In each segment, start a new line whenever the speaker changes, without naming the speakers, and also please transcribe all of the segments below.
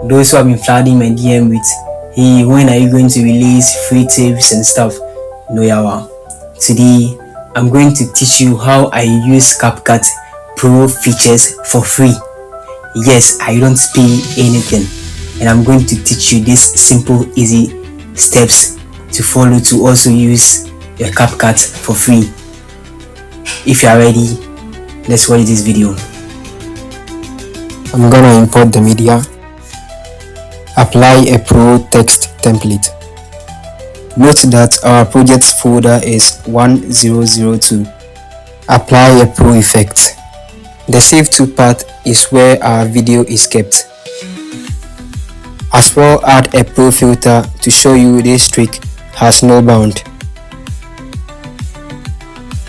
those who have been flooding my DM with, hey, when are you going to release free tips and stuff? No yawa. Today I'm going to teach you how I use CapCut Pro features for free. Yes, I don't pay anything, and I'm going to teach you these simple, easy steps to follow to also use your CapCut for free. If you are ready, let's watch this video.
I'm gonna import the media. Apply a Pro text template. Note that our project folder is 1002. Apply a Pro effect. The Save To part is where our video is kept. As well, add a Pro filter to show you this trick has no bound.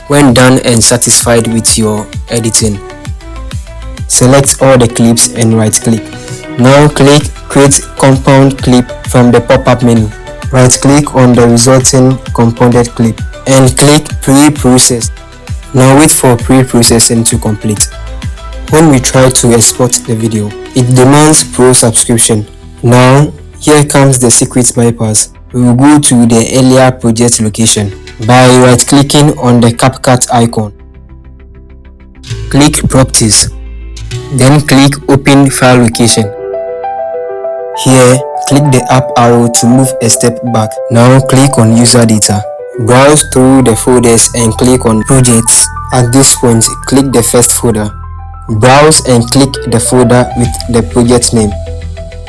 When done and satisfied with your editing, select all the clips and right click. Now click Create Compound Clip from the pop-up menu. Right click on the resulting compounded clip and click Pre-Process. Now wait for pre-processing to complete. When we try to export the video, it demands Pro subscription. Now here comes the secret bypass. We will go to the earlier project location by right clicking on the CapCut icon. Click Properties, then click Open File Location. Here, click the up arrow to move a step back. Now click on User Data. Browse through the folders and click on Projects. At this point, click the first folder. Browse and click the folder with the project name.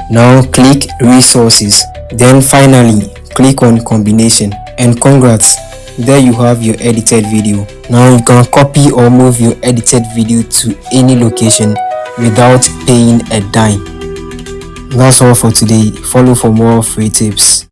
Now click Resources. Then finally, click on Combination. And congrats, there you have your edited video. Now you can copy or move your edited video to any location without paying a dime. That's all for today. Follow for more free tips.